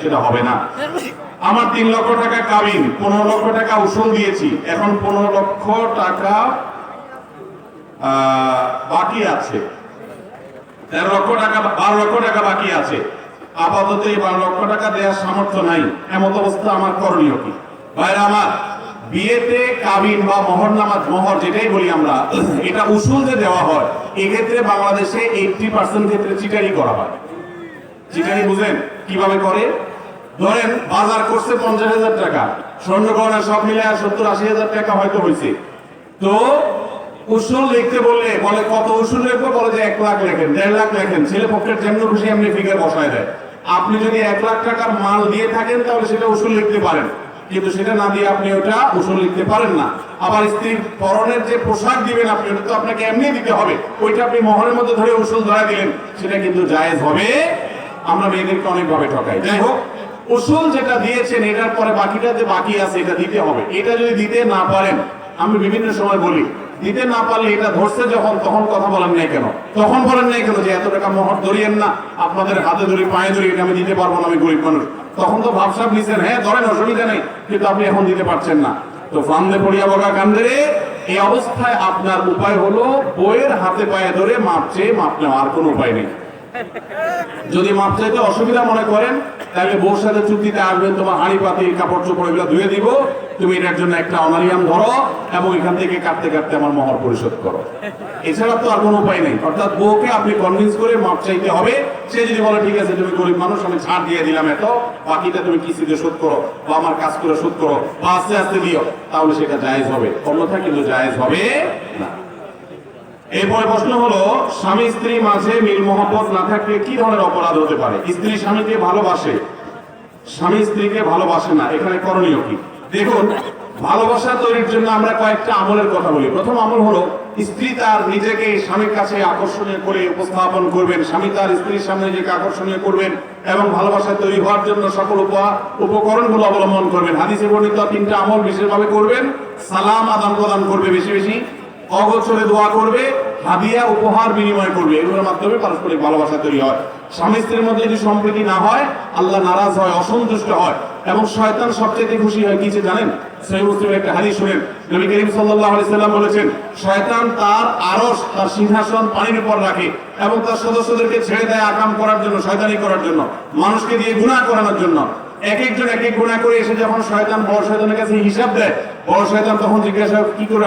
সেটা হবে না। আমার 3 লক্ষ টাকা কাবিন, 15 লক্ষ টাকা উসুল দিয়েছি, এখন 15 লক্ষ টাকা বাকি আছে, 13 লক্ষ টাকা 12 লক্ষ টাকা বাকি আছে। আপাতত এই 12 লক্ষ টাকা দেওয়ার সামর্থ্য নাই, এমন অবস্থা আমার করণীয় কি? ভাইরা আমার, বিয়েতে কাবিন বা মোহরনামাজ, মোহর যেটাই বলি আমরা, এটা উসুল যে দেওয়া হয়, এক্ষেত্রে বাংলাদেশে 80% ক্ষেত্রে চিটারি করা হয়। চিটারি বুঝেন কিভাবে করে? ধরেন বাজার করছে 50,000 টাকা, স্বর্ণ গয়না সব মিলে 70-80,000 টাকা হয়তো হয়েছে। তো উসুল লিখতে বললে বলে কত উসুল লিখবো, বলে যে 1 লাখ লেখেন, 1.5 লাখ লেখেন, ছেলে পক্ষের যেমন খুশি এমনি ফিগার বসায় দেয়। আপনি যদি 1 লাখ টাকার মাল দিয়ে থাকেন তাহলে সেটা উসুল লিখতে পারেন, কিন্তু সেটা না দিয়ে আপনি ওটা উসুল লিখতে পারেন না। আবার স্ত্রীর পরনের যে পোশাক দিবেন আপনি, ওটা তো আপনাকে এমনি দিতে হবে, ওইটা আপনি মোহরের মধ্যে ধরে উসুল ধরা দিলেন, সেটা কিন্তু জায়েজ হবে। আমরা মেয়েদেরকে অনেকভাবে ঠকাই। যাই হোক, উসুল যেটা দিয়েছেন এটার পরে বাকিটা যে বাকি আছে এটা দিতে হবে। এটা যদি দিতে না পারেন, আমি বিভিন্ন সময় বলি, দিতে না পারলে এটা ধরছে যখন, তখন কথা বলেন নাই কেন? তখন বলেন নাই কেন যে এত টাকা মোহর ধরিয়েন না, আপনাদের হাতে ধরি পায়ে ধরি, এটা আমি দিতে পারবো না, আমি গরিব মানুষ। তখন তো ভাবসাব নিছেন, হ্যাঁ ধরেন, অসুবিধা নেই, কিন্তু আপনি এখন দিতে পারছেন না। তো ফান্দে পড়িয়া বগা কান্দে রে। এই অবস্থায় আপনার উপায় হলো বইয়ের হাতে পায়ে ধরে মাপ চেয়ে মাপ নেওয়া, আর কোনো উপায় নেই। যদি মাপ চাইতে অসুবিধা মনে করেন, তাহলে বউর সাথে চুক্তিতে আসবেন, তোমার হাঁড়ি পাতি কাপড় চোপড় এগুলো ধুয়ে দিব, তুমি এটার জন্য একটা অনারিয়াম ধরো এবং এখান থেকে কাটতে কাটতে আমার মোহর পরিশোধ করো। এছাড়া তো আর কোনো উপায় নেই। অর্থাৎ বউকে আপনি কনভিন্স করে মাপ চাইতে হবে। সে যদি বলে ঠিক আছে তুমি গরিব মানুষ, আমি ছাড় দিয়ে দিলাম এত, বাকিটা তুমি কিস্তিতে শোধ করো বা আমার কাজ করে শোধ করো বা আস্তে আস্তে দিও, তাহলে সেটা জায়েজ হবে, অন্যথায় কিন্তু জায়েজ হবে না। এরপরে প্রশ্ন হলো, স্বামী স্ত্রী মাঝে মিল মহব্বত না থাকলে কি ধরনের অপরাধ হতে পারে? স্ত্রী স্বামীকে ভালোবাসে, স্বামী স্ত্রীকে ভালোবাসে না, এখানে করণীয় কি? দেখুন, ভালোবাসা তৈরির জন্য আমরা কয়েকটা আমলের কথা বলি। প্রথম আমল হলো, স্ত্রী তার নিজেকে স্বামীর কাছে আকর্ষণীয় করে উপস্থাপন করবেন, স্বামী তার স্ত্রীর সামনে নিজেকে আকর্ষণীয় করবেন এবং ভালোবাসা তৈরি হওয়ার জন্য সকল উপকরণগুলো অবলম্বন করবেন। হাদিসে বর্ণিত 3টা আমল বিশেষভাবে করবেন। সালাম আদান প্রদান করবে বেশি বেশি, অগোচরে দোয়া করবে, হাদিয়া উপহার বিনিময় করবে, এগুলোর মাধ্যমে পারস্পরিক ভালোবাসা তৈরি হয়। স্বামী স্ত্রীর মধ্যে যদি সম্প্রীতি না হয়, আল্লাহ নারাজ হয়, অসন্তুষ্ট হয় এবং শয়তান সবচেয়ে খুশি হয় কিসে জানেন? সহিহ মুসলিমের একটা হাদিস শুনেন, নবী করিম সাল্লাল্লাহু আলাইহি সাল্লাম বলেছেন, শয়তান তার আরশ, তার সিংহাসন পানির উপর রাখে এবং তার সদস্যদেরকে ছেড়ে দেয় আকাম করার জন্য, শয়তানি করার জন্য, মানুষকে দিয়ে গুনাহ করানোর জন্য। এক একজন এক এক গুনাহ করে এসে যখন শয়তান বড় শয়তানের কাছে হিসাব দেয়, বড় শয়তান তখন জিজ্ঞাসা কি করে